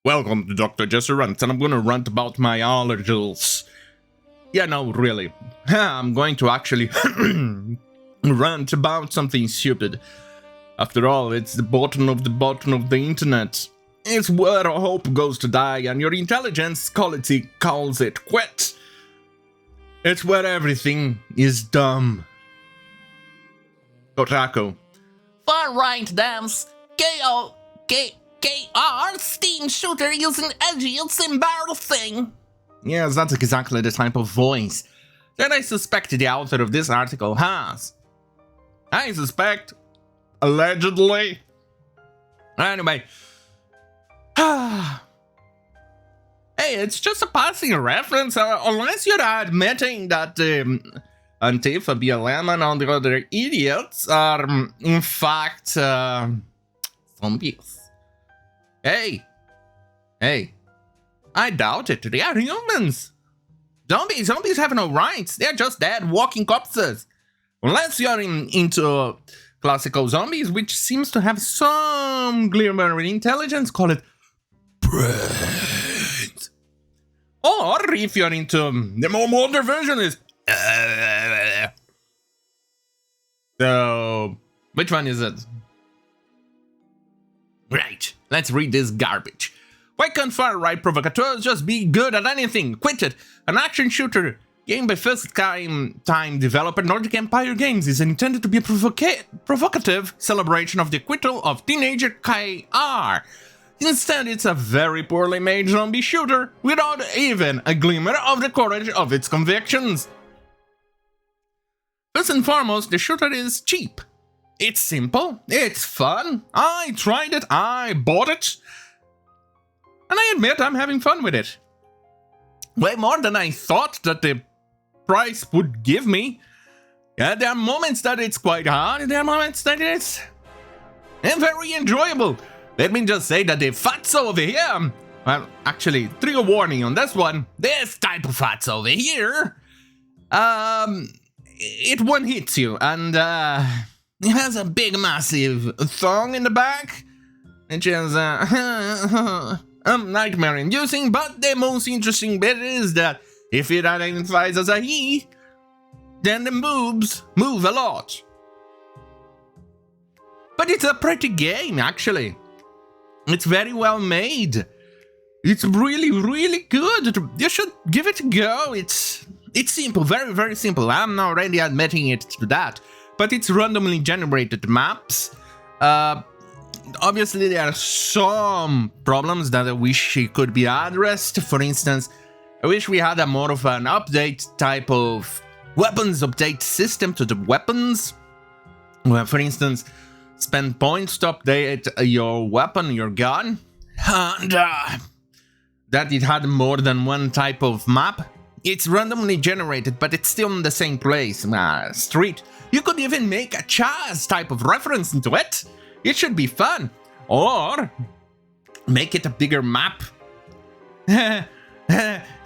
Welcome to Dr. Jester Rants, and I'm gonna rant about my allergies. Yeah, no, really. I'm going to actually rant about something stupid. After all, it's the bottom of the internet. It's where hope goes to die, and your intelligence quality calls it quit. It's where everything is dumb. Kotaku. Far-right devs, KR Steam shooter using edgy, it's embarrassing. Yes, that's exactly the type of voice that I suspect the author of this article has. I suspect, allegedly. Anyway. Hey, it's just a passing reference, unless you're admitting that Antifa, BLM, and all the other idiots are, in fact, zombies. Hey, I doubt it. They are humans. Zombies have no rights. They're just dead, walking corpses. Unless you're into classical zombies, which seems to have some glimmer of intelligence, call it brains. Or if you're into the more modern version is so, which one is it? Right, let's read this garbage. Why can't far-right provocateurs just be good at anything? Acquitted, an action shooter game by first-time developer Nordic Empire Games, is intended to be a provocative celebration of the acquittal of teenager KR. Instead, it's a very poorly made zombie shooter without even a glimmer of the courage of its convictions. First and foremost, the shooter is cheap. It's simple, it's fun, I tried it, I bought it, and I admit I'm having fun with it. Way more than I thought that the price would give me. Yeah, there are moments that it's quite hard, there are moments that it's very enjoyable. Let me just say that the fatso over here, well, actually, trigger warning on this one, this type of fatso over here, it one hits you, and it has a big, massive thong in the back, which is nightmare-inducing, but the most interesting bit is that if it identifies as a he, then the boobs move a lot. But it's a pretty game, actually. It's very well made. It's really, really good. You should give it a go. It's simple, very, very simple. I'm already admitting it to that. But it's randomly generated maps. Obviously, there are some problems that I wish could be addressed. For instance, I wish we had a more of an update type of weapons update system to the weapons. Well, for instance, spend points to update your weapon, your gun, and that it had more than one type of map. It's randomly generated, but it's still in the same place, street. You could even make a Chaz type of reference into it. It should be fun. Or make it a bigger map. And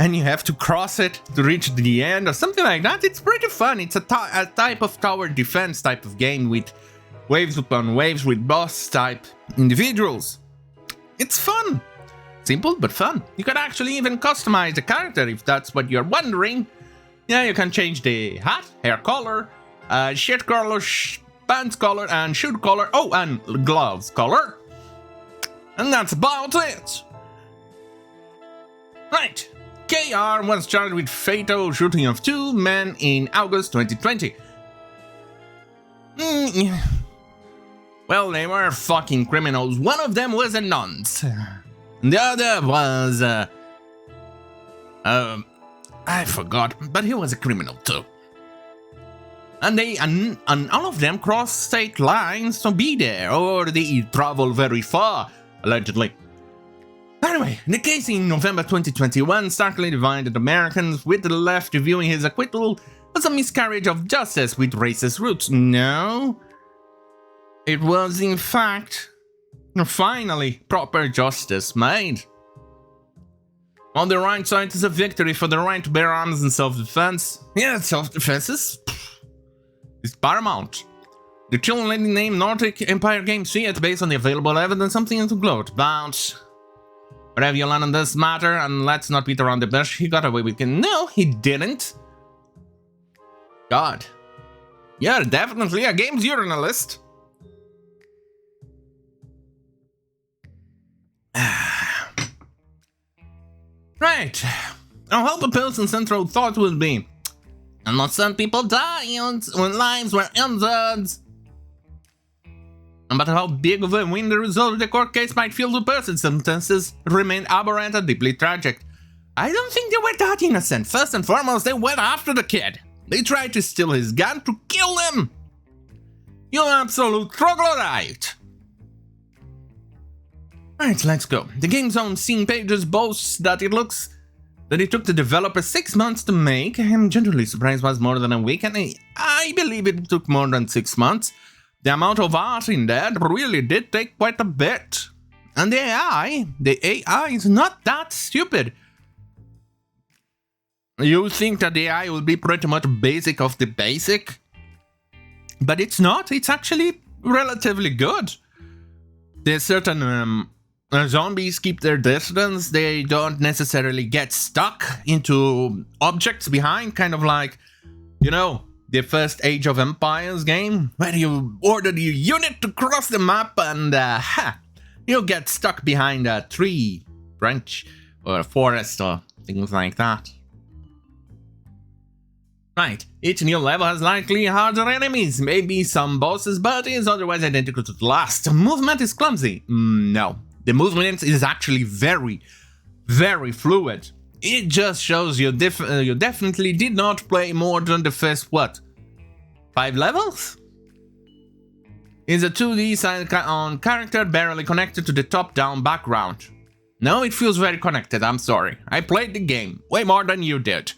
you have to cross it to reach the end or something like that. It's pretty fun. It's a type of tower defense type of game with waves upon waves with boss type individuals. It's fun. Simple but fun. You can actually even customize the character if that's what you're wondering. Yeah, you can change the hat, hair color, shirt color, pants color, and shoe color. Oh, and gloves color. And that's about it. Right. KR was charged with fatal shooting of 2 men in August 2020. Well, they were fucking criminals. One of them was a nonce. The other was, I forgot, but he was a criminal too. And all of them crossed state lines to be there, or they travel very far, allegedly. Anyway, the case in November 2021 starkly divided Americans, with the left viewing his acquittal as a miscarriage of justice with racist roots. No, it was in fact finally proper justice made. On the right side is a victory for the right to bear arms in self-defense. Yeah, self-defense is paramount. The chilling lady named Nordic Empire Games see it based on the available evidence, something to gloat about. But have you learned on this matter? And let's not beat around the bush. He got away with it. No, he didn't. God. You're definitely a games journalist. Right. Now, how the person's central thought will be, innocent people die when lives were ended. No matter how big of a win the result of the court case might feel to person, sentences remain aberrant and deeply tragic. I don't think they were that innocent. First and foremost, they went after the kid. They tried to steal his gun to kill him. You absolute troglodyte. Right, let's go. The game's own scene pages boasts that it took the developer 6 months to make. I'm generally surprised it was more than a week, and I believe it took more than 6 months. The amount of art in that really did take quite a bit. And the AI is not that stupid. You think that the AI will be pretty much basic of the basic, but it's not. It's actually relatively good. There's certain zombies keep their distance. They don't necessarily get stuck into objects behind, kind of like, you know, the first Age of Empires game, where you order your unit to cross the map and you'll get stuck behind a tree, branch, or a forest, or things like that. Right, each new level has likely harder enemies, maybe some bosses, but is otherwise identical to the last. Movement is clumsy. No, the movement is actually very, very fluid. It just shows you definitely did not play more than the first, 5 levels? It's a 2D side on character barely connected to the top-down background. No, it feels very connected, I'm sorry. I played the game, way more than you did.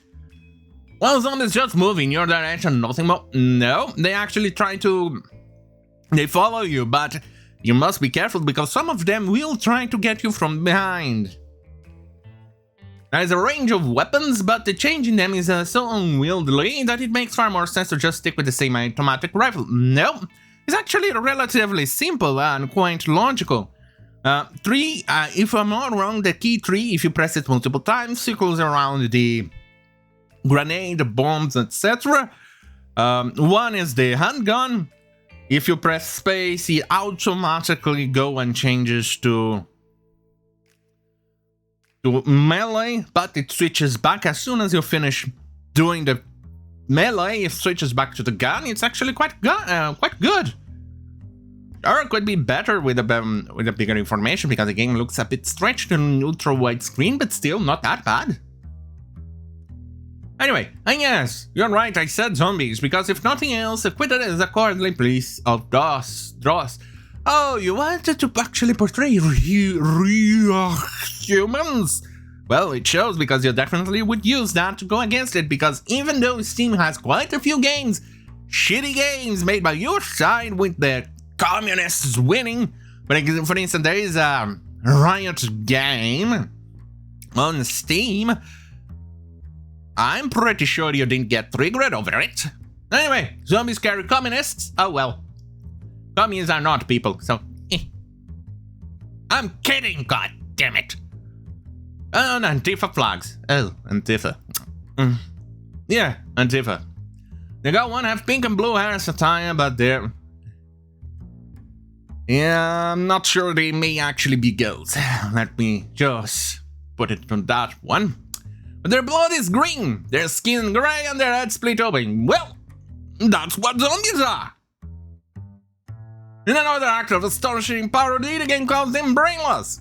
Well, zombies just move in your direction, nothing more. No, they actually they follow you, but you must be careful because some of them will try to get you from behind. There's a range of weapons, but the change in them is so unwieldy that it makes far more sense to just stick with the same automatic rifle. No, it's actually relatively simple and quite logical. 3, if I'm not wrong, the key 3, if you press it multiple times, circles around the grenade, bombs, etc. 1 is the handgun. If you press space, it automatically goes and changes to melee, but it switches back as soon as you finish doing the melee. It switches back to the gun. It's actually quite good. Or it could be better with a bigger information because the game looks a bit stretched in ultra wide screen, but still not that bad. Anyway, and yes, you're right, I said zombies, because if nothing else, Acquitted is accordingly pleased of Dross. Oh, you wanted to actually portray real humans? Well, it shows because you definitely would use that to go against it, because even though Steam has quite a few games, shitty games made by your side with the communists winning, but for instance, there is a Riot game on Steam. I'm pretty sure you didn't get triggered over it. Anyway, zombies carry communists? Oh well. Communists are not people, so I'm kidding, god damn it. And Antifa flags. Oh, Antifa. Yeah, Antifa. They got one have pink and blue hair satire, but they're... Yeah, I'm not sure they may actually be girls. Let me just put it on that one. But their blood is green, their skin gray, and their heads split open. Well, that's what zombies are. In another act of astonishing parody, the game calls them brainless.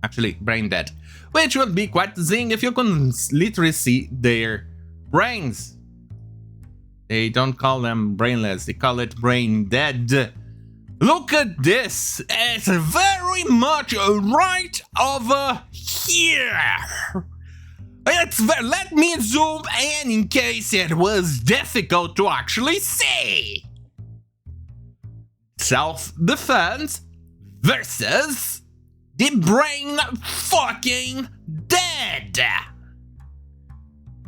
Actually, brain dead. Which would be quite the thing if you could literally see their brains. They don't call them brainless, they call it brain dead. Look at this! It's very much right over here! Let me zoom in case it was difficult to actually see! Self-defense versus the brain fucking dead!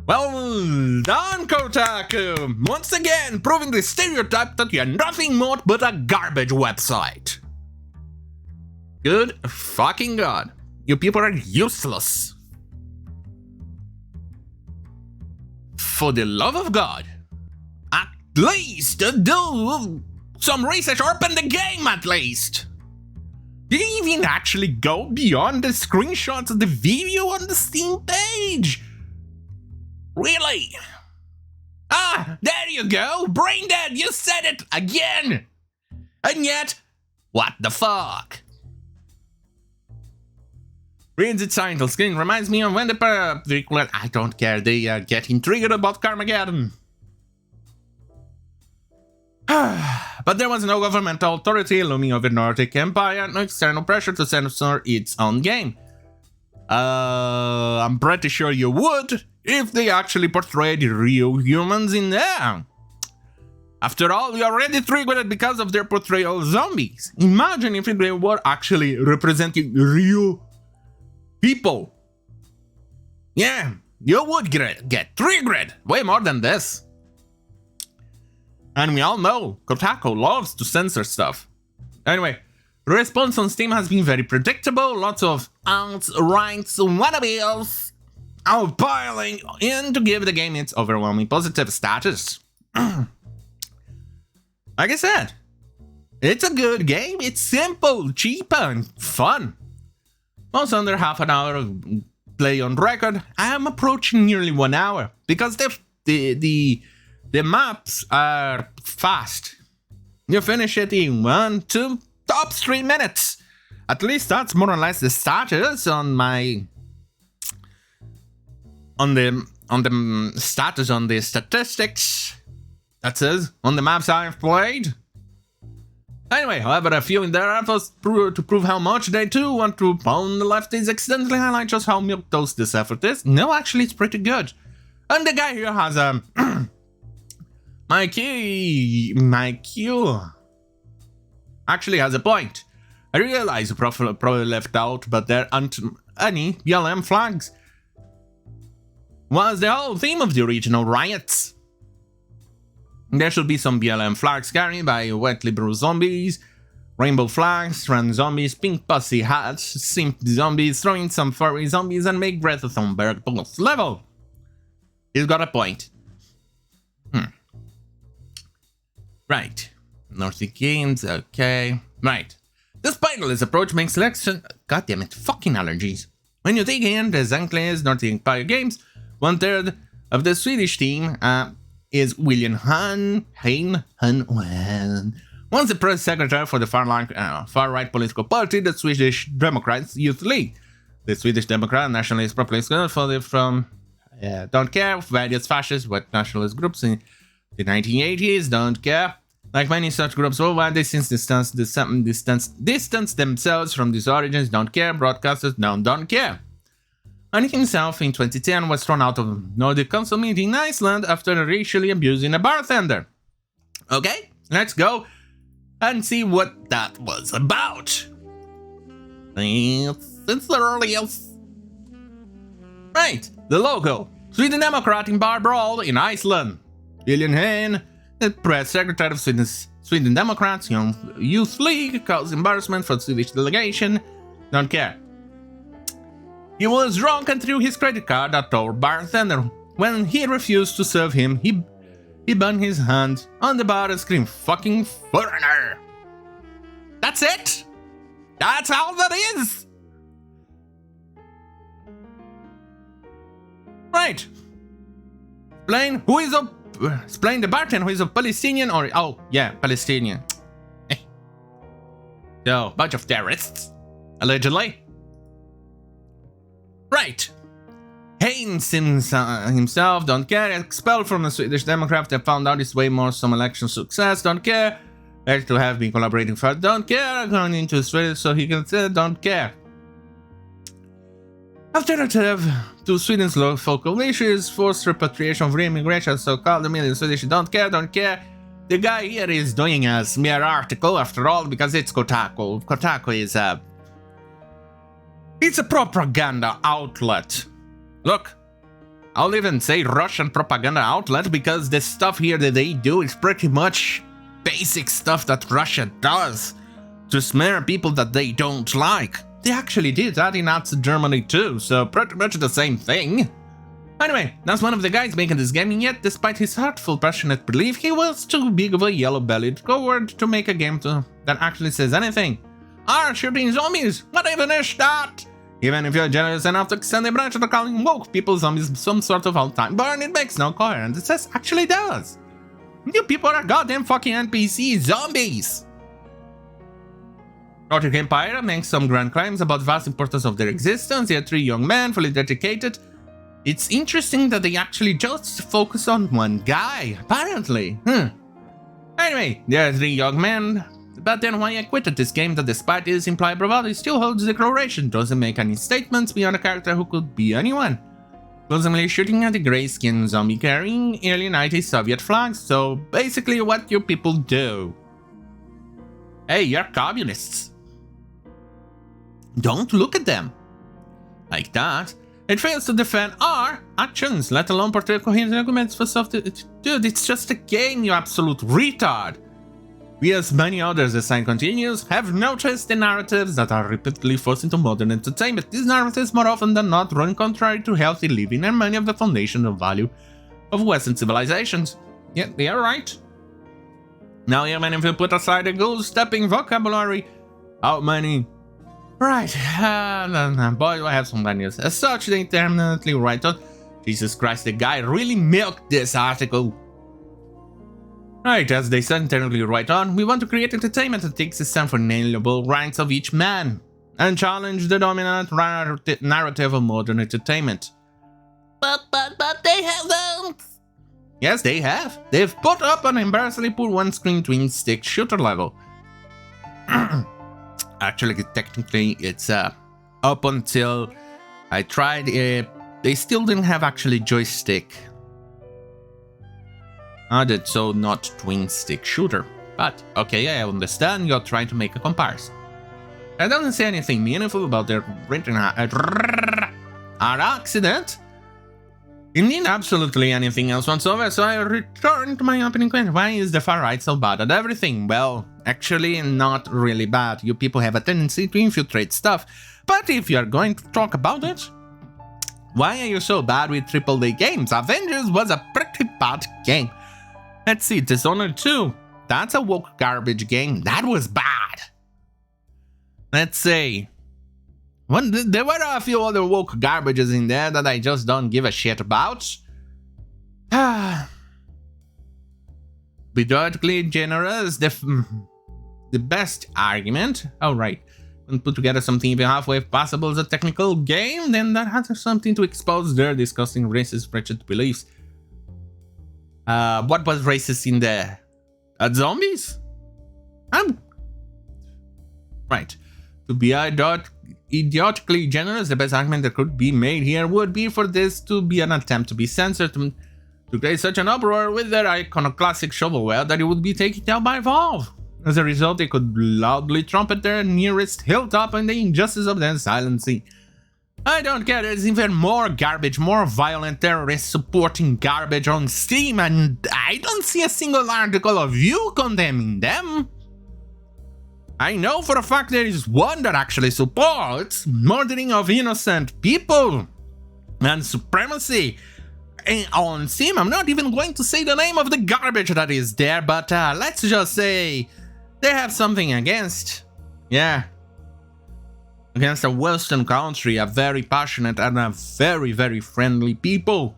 Well done, Kotaku! Once again, proving the stereotype that you're nothing more but a garbage website. Good fucking god. You people are useless. For the love of God, at least do some research or open the game at least. Did you even actually go beyond the screenshots of the video on the Steam page? Really? Ah, there you go, brain dead, you said it again. And yet, what the fuck? Reads its title screen reminds me of when the I don't care, they are getting triggered about Carmageddon. But there was no governmental authority looming over Nordic Empire, no external pressure to censor its own game. I'm pretty sure you would if they actually portrayed real humans in there. After all, we already triggered because of their portrayal of zombies. Imagine if they were actually representing real people. Yeah, you would get triggered way more than this. And we all know Kotaku loves to censor stuff. Anyway, the response on Steam has been very predictable. Lots of alt-right wannabes are piling in to give the game its overwhelming positive status. Like I said, it's a good game. It's simple, cheap, and fun. Most under half an hour of play on record. I am approaching nearly 1 hour because the maps are fast. You finish it in 1, 2, tops 3 minutes. At least that's more or less the status on my on the status on the statistics. That says on the maps I've played. Anyway, however, a few in their efforts to prove how much they too want to pound the lefties accidentally highlight just how milquetoast this effort is. No, actually, it's pretty good. And the guy here has my Q actually has a point. I realize probably left out, but there aren't any BLM flags. Was the whole theme of the original riots. There should be some BLM flags carried by wet liberal zombies, rainbow flags, trans zombies, pink pussy hats, simp zombies, throwing some furry zombies, and make Greta Thunberg both level. He's got a point. Right. Nordic Games, okay. Right. The spineless approach makes selection... God damn it, fucking allergies. When you take in the Zankles Nordic Empire games, 1/3 of the Swedish team is William Hein. Once the press secretary for the far-right political party, the Swedish Democrats Youth League. The Swedish Democrat Nationalist Populist don't care, various fascist white nationalist groups in the 1980s, don't care. Like many such groups worldwide, they since distance themselves from these origins, don't care, broadcasters don't care. And himself in 2010 was thrown out of Nordic Council meeting in Iceland after racially abusing a bartender. Okay, let's go and see what that was about. It's the earliest. Right, the logo. Sweden Democrat in bar brawl in Iceland. William Hein, the press secretary of Sweden Democrats Youth League, caused embarrassment for the Swedish delegation. Don't care. He was drunk and threw his credit card at our bartender. When he refused to serve him, he banged his hand on the bar and screamed, "Fucking foreigner!" That's it! That's all that is! Right. Explain the bartender who is a Palestinian or... Oh, yeah, Palestinian. So, bunch of terrorists. Allegedly. Right. Haynes himself, don't care. Expelled from the Swedish Democrat, they found out his way more some election success, don't care. Like to have been collaborating for, don't care. Going into Sweden so he can say, don't care. Alternative to Sweden's local issues, forced repatriation of immigration, so-called the million Swedish don't care. The guy here is doing a smear article after all because it's Kotaku. Kotaku is it's a propaganda outlet. Look, I'll even say Russian propaganda outlet because the stuff here that they do is pretty much basic stuff that Russia does to smear people that they don't like. they actually did that in Nazi Germany too, so pretty much the same thing. Anyway, that's one of the guys making this game, and yet, despite his heartful, passionate belief, he was too big of a yellow-bellied coward to make a game that actually says anything. Shooting zombies! What even is that? Even if you're generous enough to extend the branch of the calling woke people zombies some sort of all-time burn, it makes no coherence. It says actually does. You people are goddamn fucking NPC zombies! Nordic Empire makes some grand claims about the vast importance of their existence. They are 3 young men, fully dedicated. It's interesting that they actually just focus on one guy, apparently. Anyway, there are 3 young men, but then why Acquitted this game that despite his implied bravado, he still holds the declaration, doesn't make any statements beyond a character who could be anyone. Constantly shooting at the grey-skinned zombie carrying early 90s Soviet flags, so basically what you people do. Hey, you're communists. Don't look at them. Like that. It fails to defend our actions, let alone portray coherent arguments for self. Dude, it's just a game, you absolute retard. We, as many others, the sign continues, have noticed the narratives that are repeatedly forced into modern entertainment. These narratives, more often than not, run contrary to healthy living and many of the foundations of value of Western civilizations. Yeah, they are right. Now, even if you put aside the goose-stepping vocabulary, how many... Right, boy, do I have some bad news. As such, they interminably write on. Jesus Christ, the guy really milked this article. Right, as they said internally write on, we want to create entertainment that takes the stand for inalienable rights of each man and challenge the dominant narrative of modern entertainment. But they haven't. Yes, they have. They've put up an embarrassingly poor one-screen twin-stick shooter level. Actually, technically, it's up until I tried it. They still didn't have actually joystick. So not twin-stick shooter. But, okay, I understand you're trying to make a comparison. I don't say anything meaningful about their written accident. Indeed, absolutely anything else whatsoever, so I return to my opening question. Why is the far right so bad at everything? Well, actually, not really bad. You people have a tendency to infiltrate stuff. But if you're going to talk about it, why are you so bad with AAA games? Avengers was a pretty bad game. Let's see, Dishonored 2. That's a woke garbage game. That was bad. Let's see. There were a few other woke garbages in there that I just don't give a shit about. Periodically generous, the best argument. Oh, right. When put together something even halfway possible as a technical game, then that has something to expose their disgusting racist wretched beliefs. What was racist in there? Zombies? Right. To be idiotically generous, the best argument that could be made here would be for this to be an attempt to be censored, to create such an uproar with their iconoclastic shovelware that it would be taken down by Valve. As a result, they could loudly trumpet their nearest hilltop and the injustice of their silencing. I don't care, there's even more garbage, more violent terrorist supporting garbage on Steam, and I don't see a single article of you condemning them. I know for a fact there is one that actually supports murdering of innocent people and supremacy on Steam. I'm not even going to say the name of the garbage that is there, but let's just say they have something against, against a Western country, a very passionate and a very, very friendly people.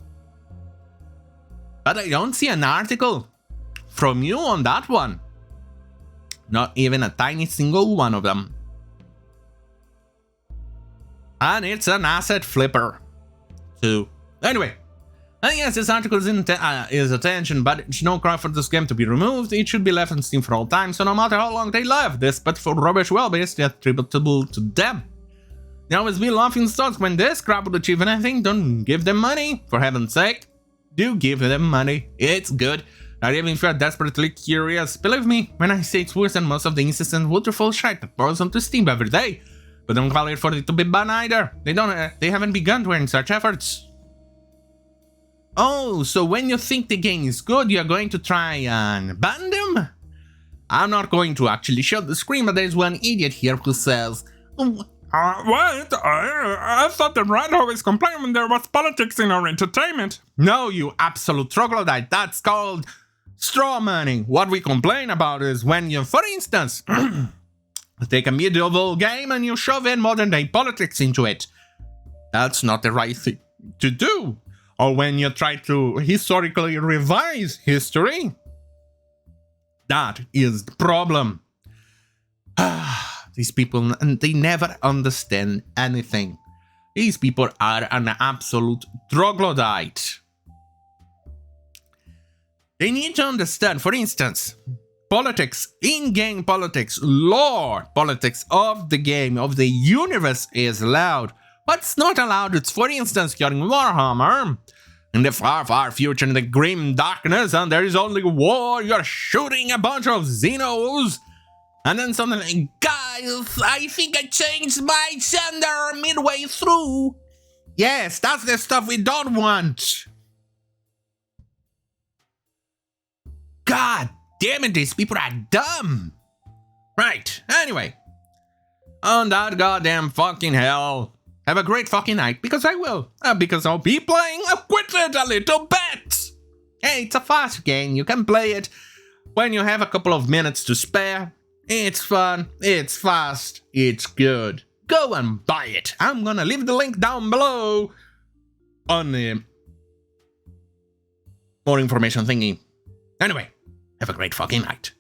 But I don't see an article from you on that one. Not even a tiny single one of them. And it's an asset flipper, too. Anyway, I guess this article is attention, but it's no cry for this game to be removed. It should be left on Steam for all time, so no matter how long they left this, but for rubbish well-based, they're attributable to them. They always be laughing stocks when this crap would achieve anything. Don't give them money, for heaven's sake. Do give them money. It's good. Not even if you're desperately curious. Believe me, when I say it's worse than most of the incessant waterfall shite that pours onto Steam every day. But don't call it for it to be banned either. They haven't begun to earn such efforts. Oh, so when you think the game is good, you're going to try and ban them? I'm not going to actually show the screen, but there's one idiot here who says, What? I thought the right always complained when there was politics in our entertainment. No, you absolute troglodyte. That's called straw manning. What we complain about is when you, for instance, take a medieval game and you shove in modern day politics into it. That's not the right thing to do. Or when you try to historically revise history. That is the problem. These people, they never understand anything. These people are an absolute troglodyte. They need to understand, for instance, politics, in-game politics, lore politics of the game, of the universe is allowed. What's not allowed, it's, for instance, you're in Warhammer, in the far, far future, in the grim darkness, and there is only war, you're shooting a bunch of Xenos, and then suddenly, guys, I think I changed my gender midway through. Yes, that's the stuff we don't want. God damn it, these people are dumb. Right, anyway. On that goddamn fucking hell, have a great fucking night, because I will. Because I'll be playing Acquitted a little bit. Hey, it's a fast game, you can play it when you have a couple of minutes to spare. It's fun, it's fast, it's good. Go and buy it. I'm gonna leave the link down below on the more information thingy. Anyway, have a great fucking night.